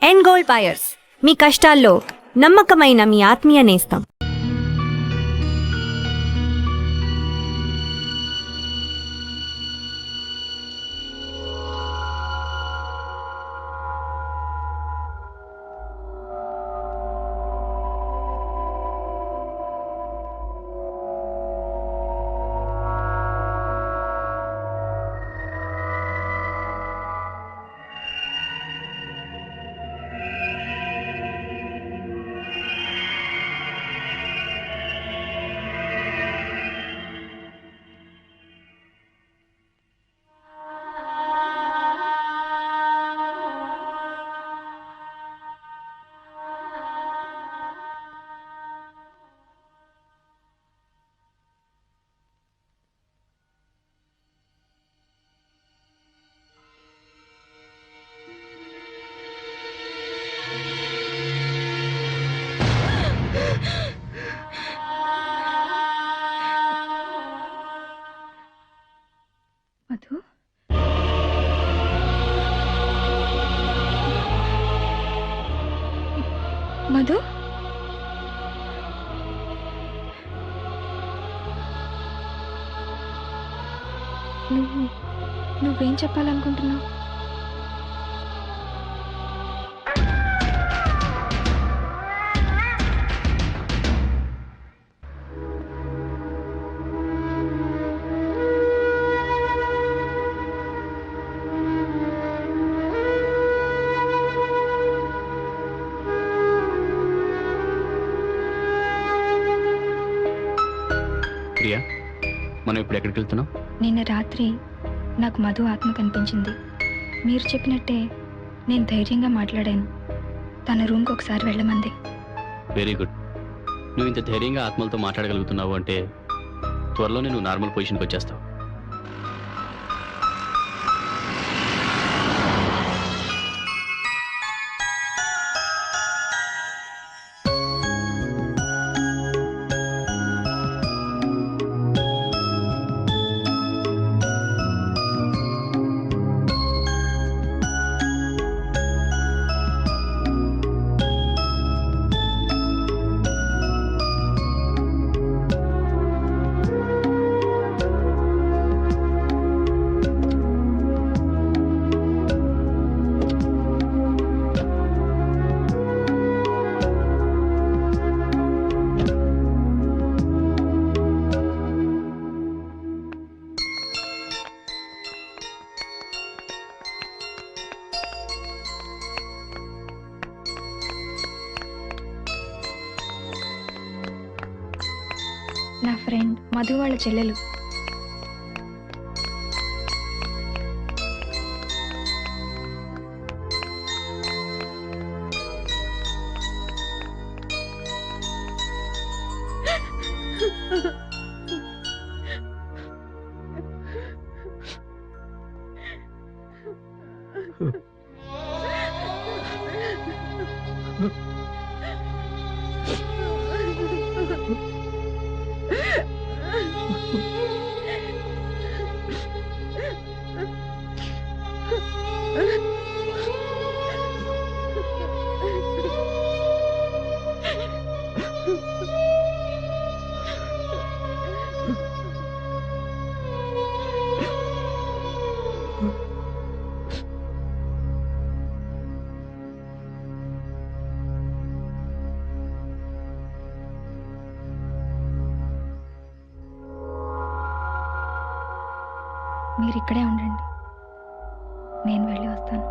End gold buyers, మీ కష్టాల్లో నమ్మకమైన మీ ఆత్మీయ నేస్తం. మధు, మధు, నువ్వేం చెప్పాలనుకుంటున్నావు? ప్రియా, మనం ఇప్పుడు ఎక్కడికి వెళ్తున్నాం? నిన్న రాత్రి నాకు మధు ఆత్మ కనిపించింది. మీరు చెప్పినట్టే నేను ధైర్యంగా మాట్లాడాను. తన రూమ్కి ఒకసారి వెళ్ళమంది. Very good. నువ్వు ఇంత ధైర్యంగా ఆత్మలతో మాట్లాడగలుగుతున్నావు అంటే త్వరలోనే నువ్వు నార్మల్ పొజిషన్కి వచ్చేస్తావు. నా ఫ్రెండ్ మధు వాళ్ళ చెల్లెలు. మీరు ఇక్కడే ఉండండి, నేను వెళ్ళి వస్తాను.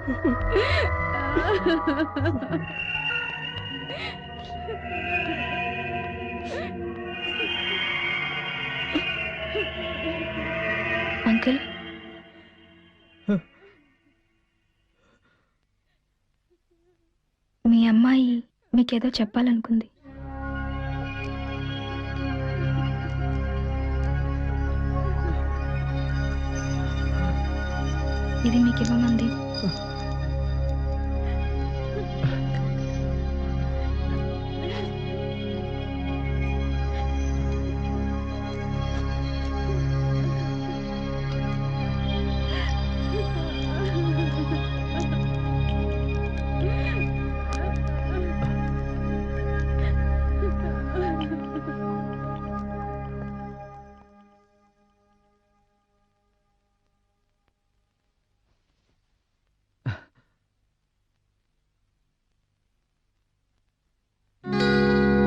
అంకుల్, మీ అమ్మాయి మీకేదో చెప్పాలనుకుంది. ఇది మీకు ఇవ్వమంది.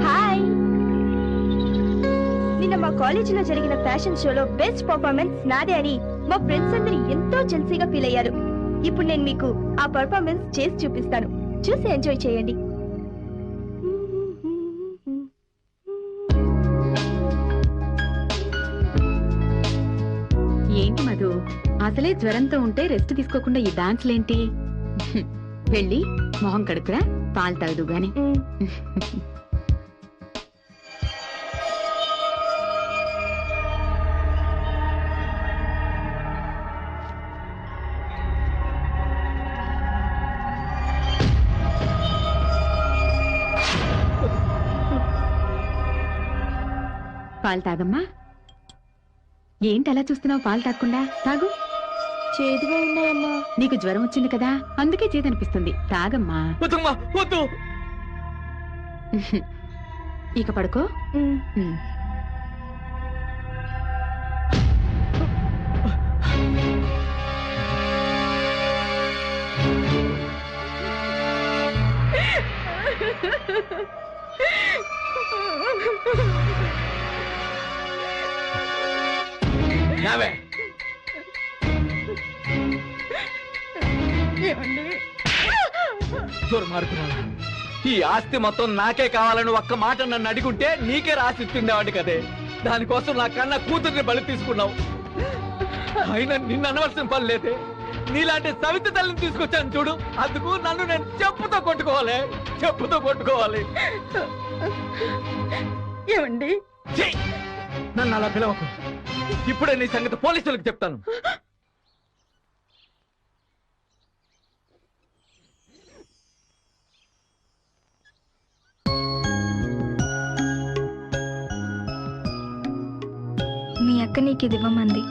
హాయ్, నిన్న మా కాలేజీలో జరిగిన ఫ్యాషన్ షోలో బెస్ట్ పర్ఫార్మెన్స్ నాదే అని మా ఫ్రెండ్స్ అందరూ ఎంతో జెల్సీగా ఫీల్ అయ్యారు. ఇప్పుడు నేను మీకు ఆ పర్ఫార్మెన్స్ చేసి చూపిస్తాను, చూసి ఎంజాయ్ చేయండి. ఏంటి మధు, అసలే జ్వరంతో ఉంటే రెస్ట్ తీసుకోకుండా ఈ డాన్స్లేంటి? వెళ్ళి మొహం కడుకురా, పాలు తాగదు గాని. పాలు తాగమ్మా. ఏంటి అలా చూస్తున్నావు? పాలు తాగకుండా తాగు. చేదుగా ఉన్నాయమ్మా. నీకు జ్వరం వచ్చింది కదా, అందుకే చేదనిపిస్తుంది. తాగమ్మా. ఇక పడుకో. దుర్మార్గురాలా, ఈ ఆస్తి మొత్తం నాకే కావాలని ఒక్క మాట నన్ను అడిగుంటే నీకే రాసి ఇస్తుండేవాడి కదే. దానికోసం నా కన్నా కూతుర్ని బలి తీసుకున్నావు. అయినా నిన్ను అనవలసిన పని లేదే. నీలాంటి సవిత తల్లిని తీసుకొచ్చాను చూడు, అందుకు నన్ను నేను చెప్పుతో కొట్టుకోవాలి. ఏమండి, నన్ను అలా పిలవకు. ఇప్పుడే నీ సంగతి పోలీసులకు చెప్తాను. మీ అక్క నీకు ఇది ఇవ్వమంది.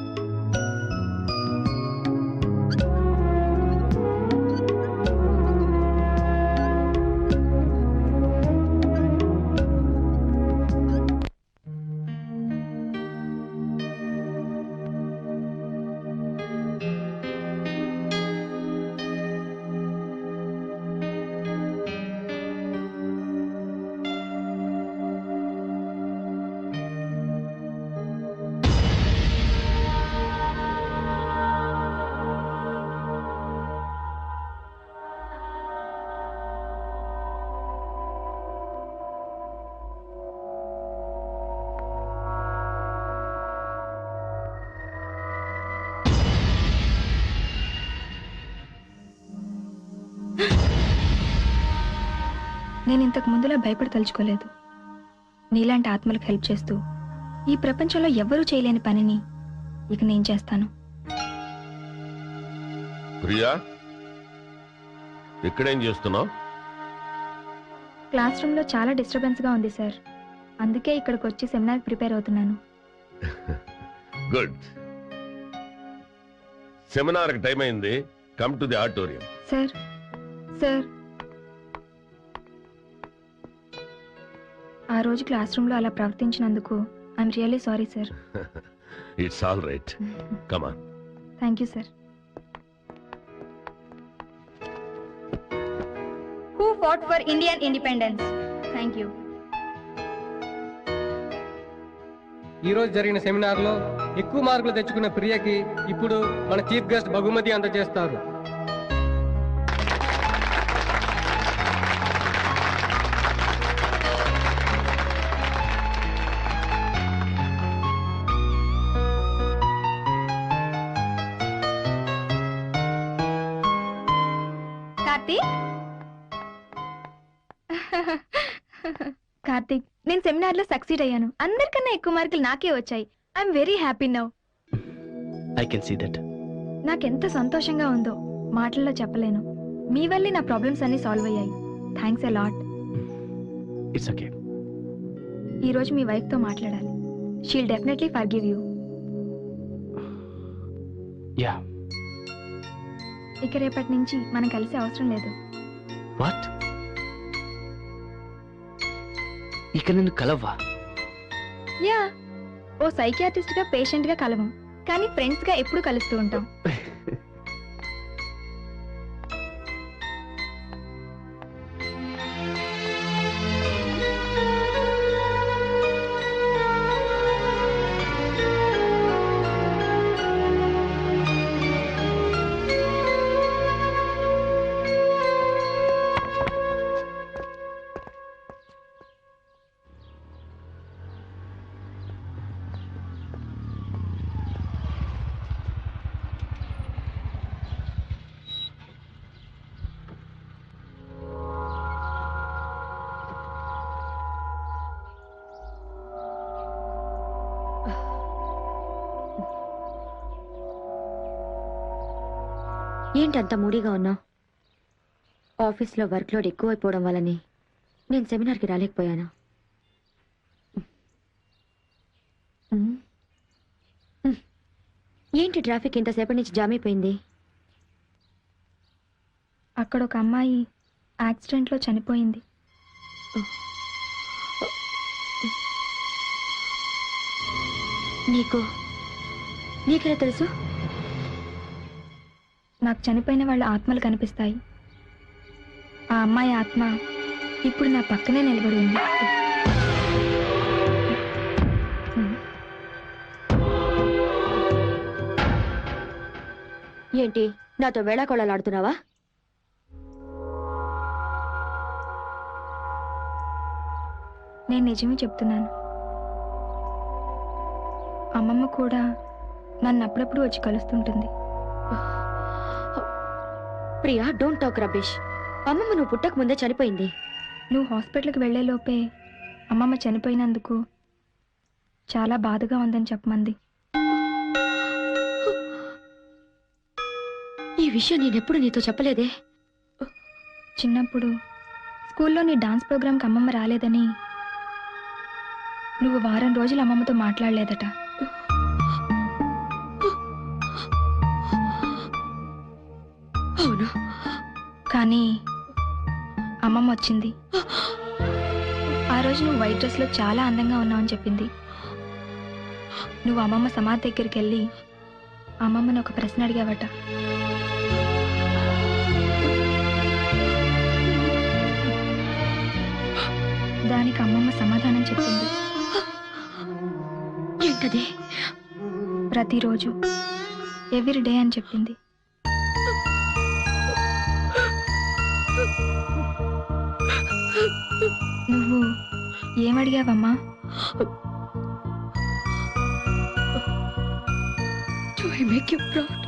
నేను ఇంతకు ముందులా భయపడి తలుచుకోలేదు. నీలాంటి ఆత్మలకు హెల్ప్ చేస్తూ ఈ ప్రపంచంలో ఎవ్వరూ చేయలేని పనిని ఇక నేను చేస్తాను. ప్రియా, ఇక్కడేం చేస్తున్నావు? క్లాస్ రూమ్లో చాలా డిస్టర్బెన్స్గా ఉంది సార్, అందుకే ఇక్కడికి వచ్చి సెమినార్ ప్రిపేర్ అవుతున్నాను. గుడ్. సెమినార్కి టైం అయింది. Come to the auditorium. Sir sir ఆ రోజు క్లాస్ రూమ్లో అలా ప్రవర్తించినందుకు I'm really sorry sir. It's all right. Come on. Thank you sir. Who fought for Indian independence? Thank you. ఈ రోజు జరిగిన సెమినార్ లో ఎక్కువ మార్కులు తెచ్చుకున్న ప్రియకి ఇప్పుడు మన చీఫ్ గెస్ట్ బహుమతి అందజేస్తారు. కార్తీక్ కార్తీక్ నేను సెమినార్ లో సక్సీడ్ అయ్యాను. అందరికన్నా ఎక్కువ మార్కులు నాకే వచ్చాయి. I'm very happy now. I can see that. నాకెంత సంతోషంగా ఉందో మాటల్లో చెప్పలేను. మీ వల్లే నా ప్రాబ్లమ్స్ అన్ని సాల్వ్ అయ్యాయి. Thanks a lot. It's okay. ఈ రోజు మీ వైఫ్ తో మాట్లాడాలి. She'll definitely forgive you. Yeah. ఇక రేపటి నుంచి మనం కలిసే అవసరం లేదు. వాట్? ఇక నన్ను కలవ్వా? యా, ఓ సైకియాట్రిస్ట్ గా పేషెంట్ గా కలవం, కానీ ఫ్రెండ్స్ గా ఎప్పుడు కలుస్తూ ఉంటాం. ఏంటంత మూడీగా ఉన్నావు? ఆఫీస్లో వర్క్ లోడ్ ఎక్కువైపోవడం వల్లని నేను సెమినార్కి రాలేకపోయాను. ఏంటి ట్రాఫిక్ ఇంతసేపటి నుంచి జామ్ అయిపోయింది? అక్కడ ఒక అమ్మాయి యాక్సిడెంట్ లో చనిపోయింది. నీకెలా తెలుసు? నాకు చనిపోయిన వాళ్ళ ఆత్మలు కనిపిస్తాయి. ఆ అమ్మాయి ఆత్మ ఇప్పుడు నా పక్కనే నిలబడి ఉంది. ఏంటి నాతో వేళాకోళాలాడుతున్నావా? నేను నిజమే చెప్తున్నాను. అమ్మమ్మ కూడా నన్ను అప్పుడప్పుడు వచ్చి కలుస్తుంటుంది. Priya, don't talk rubbish. అమ్మమ్మ నువ్వు పుట్టక ముందే చనిపోయింది. నువ్వు హాస్పిటల్కి వెళ్లే లోపే అమ్మమ్మ చనిపోయినందుకు చాలా బాధగా ఉందని చెప్పమంది. ఈ విషయం నేనెప్పుడు నీతో చెప్పలేదే. చిన్నప్పుడు స్కూల్లో నీ డాన్స్ ప్రోగ్రాంకి అమ్మమ్మ రాలేదని నువ్వు వారం రోజులు అమ్మమ్మతో మాట్లాడలేదట. అవును, కానీ అమ్మమ్మ వచ్చింది. ఆ రోజు నువ్వు వైట్ డ్రెస్లో చాలా అందంగా ఉన్నావని చెప్పింది. నువ్వు అమ్మమ్మ సమాధి దగ్గరికి వెళ్ళి అమ్మమ్మని ఒక ప్రశ్న అడిగావట. దానికి అమ్మమ్మ సమాధానం చెప్పింది. ఏంటది? ప్రతిరోజు, ఎవ్రీ డే అని చెప్పింది. నువ్వు ఏమడిగావమ్మా? Do I make you proud?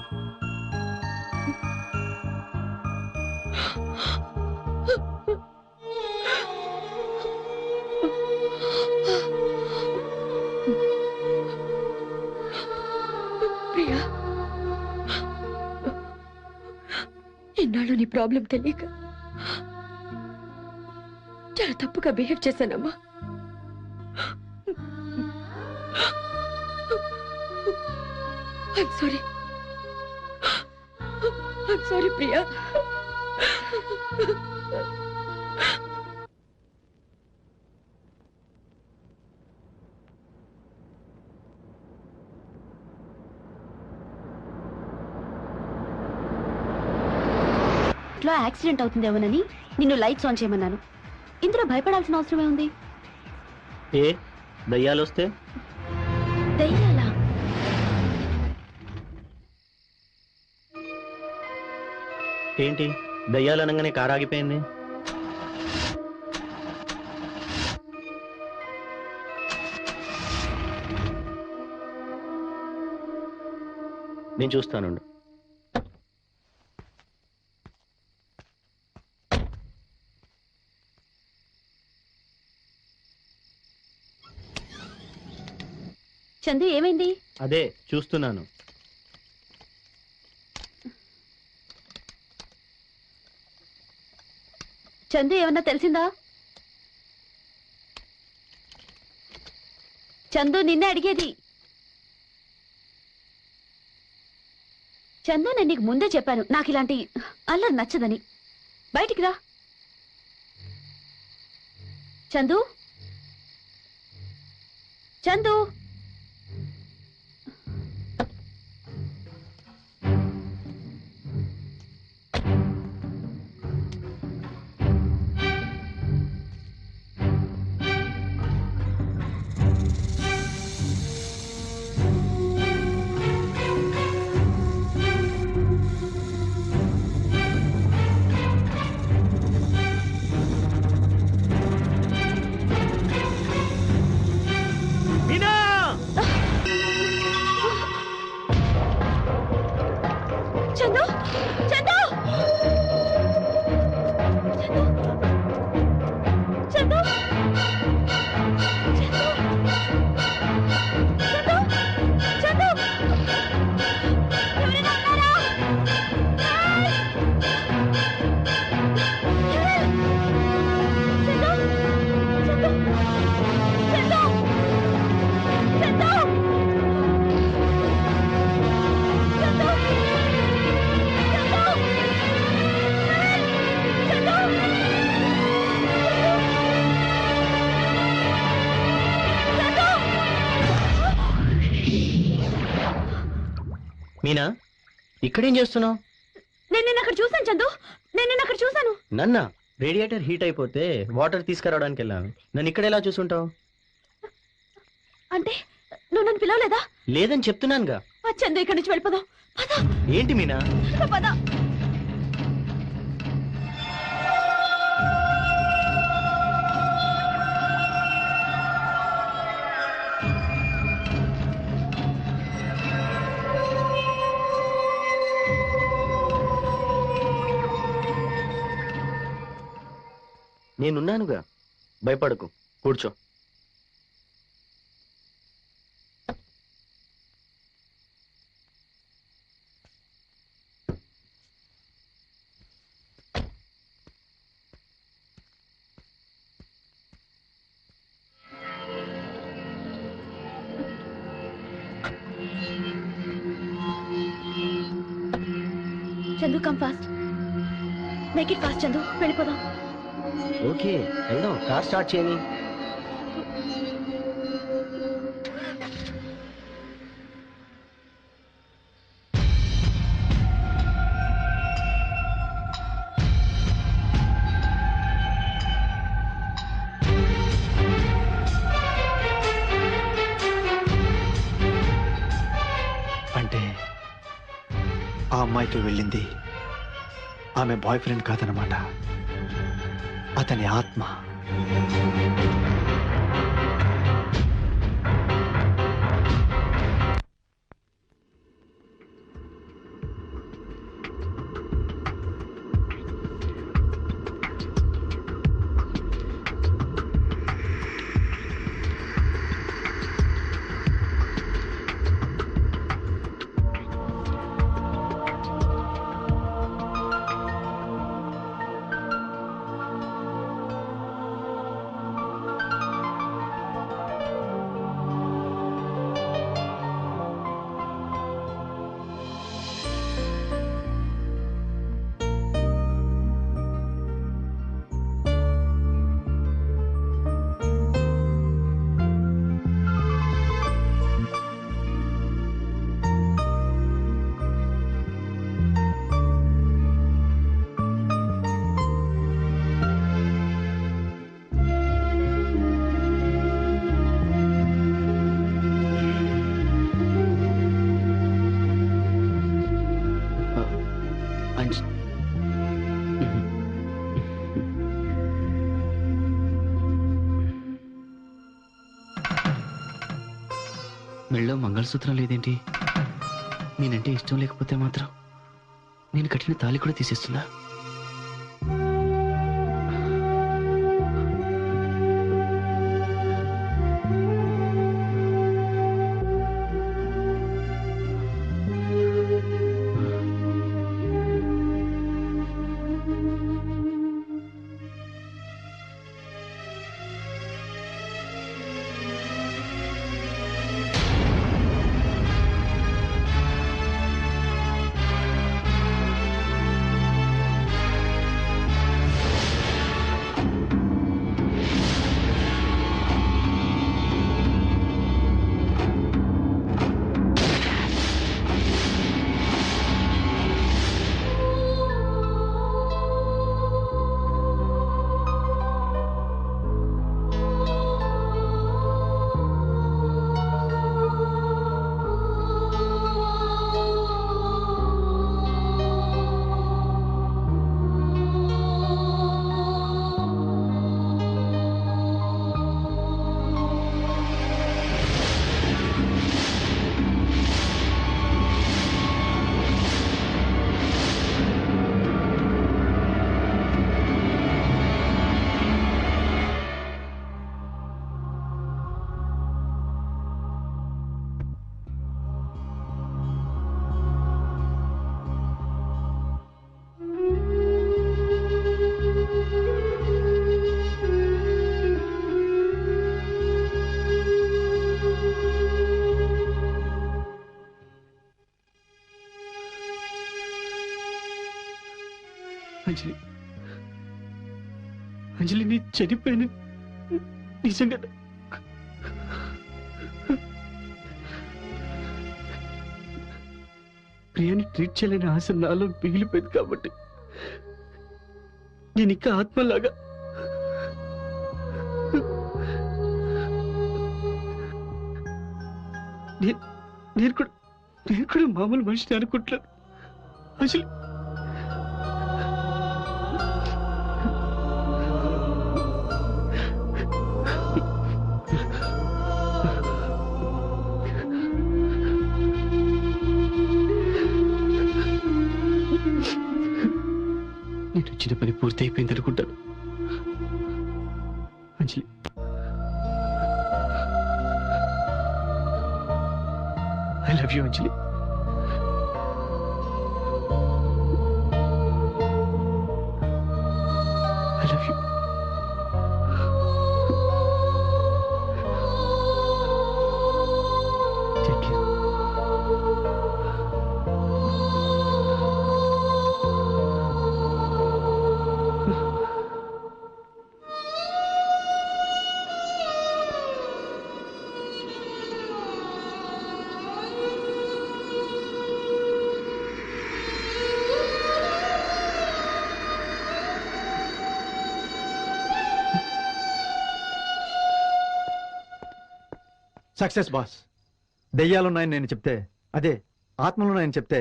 Priya, ఇన్నాళ్ళు నీ ప్రాబ్లం తెలియక చాలా తప్పుగా బిహేవ్ చేశానమ్మా. I'm sorry, Priya. ఇట్లా యాక్సిడెంట్ అవుతుందేమోనని నిన్ను లైట్స్ ఆన్ చేయమన్నాను. ఇందులో భయపడాల్సిన అవసరమే ఉంది? ఏ దయ్యాలు వస్తే? దయ్యాలా? ఏంటి దయ్యాలు అనగానే కారు ఆగిపోయింది? నేను చూస్తాను. చందు ఏమైంది? అదే చూస్తున్నాను. చందు ఏమన్నా తెలిసిందా? చందు నిన్నే అడిగేది. చందు నేను నీకు ముందే చెప్పాను నాకు ఇలాంటి అల్లరి నచ్చదని. బయటికి రా చందు. చందు చందు చందు చందు చందు చందు చందు ఎవరైనా ఉన్నారా? చందు చందు చందు చందు మీనా, ఇక్కడేం చేస్తున్నావు? నేను అక్కడ చూసాను చందు, నేను అక్కడ చూసాను. నన్నా రేడియేటర్ హీట్ అయిపోతే వాటర్ తీసుకురావడానికి వెళ్ళాను. నన్ను ఇక్కడ ఎలా చూసుంటావు? అంటే నువ్వు నన్ను పిలవలేదా? లేదని చెప్తున్నానుగా. ఆ చందు ఇక్కడి నుంచి వెళ్ళిపోదాం. పద. ఏంటి మీనా? పద. నేనున్నానుగా, భయపడకు, కూర్చో. Chandu come fast. Make it fast Chandu, వెళ్ళిపోదాం. ఓకే వెళ్దాం. కార్ స్టార్ట్ చేయని. అంటే ఆ అమ్మాయితో వెళ్ళింది ఆమె బాయ్ ఫ్రెండ్ కాదనమాట, అతని ఆత్మ. మెళ్ళో మంగళసూత్రం లేదేంటి? నేనంటే ఇష్టం లేకపోతే మాత్రం నేను కట్టిన తాళి కూడా తీసేస్తున్నా. అంజలి అంజలి నీ చనిపోయిన నిజంగా ప్రియాని ట్రీట్ చేయలేని ఆశ నాలో మిగిలిపోయింది కాబట్టి నేను ఇంకా ఆత్మలాగా నేను కూడా మామూలు మనిషిని అనుకుంటున్నాను అసలు నేను వచ్చిన పని పూర్తి అయిపోయింది అనుకుంటాను Anjali I love you Anjali I love you take care success boss దెయ్యాలున్నాయని నేను చెప్తే అదే ఆత్మలున్నాయని చెప్తే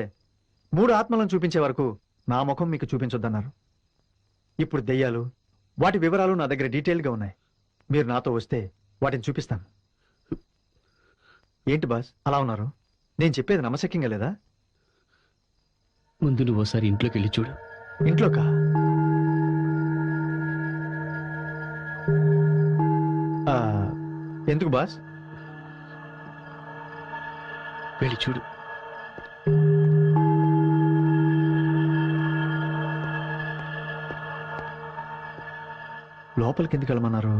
3 ఆత్మలను చూపించే వరకు నా ముఖం మీకు చూపించొద్దన్నారు ఇప్పుడు దెయ్యాలు వాటి వివరాలు నా దగ్గర డీటెయిల్గా ఉన్నాయి మీరు నాతో వస్తే వాటిని చూపిస్తాను ఏంటి బాస్ అలా ఉన్నారు నేను చెప్పేది నమ్మశక్యంగా లేదా ముందు నువ్వు ఒకసారి ఇంట్లోకి వెళ్ళి చూడు. ఇంట్లోకా ఆ, ఎందుకు బాస్ వెళ్ళి చూడు. లోపలికి ఎందుకు వెళ్ళమన్నారు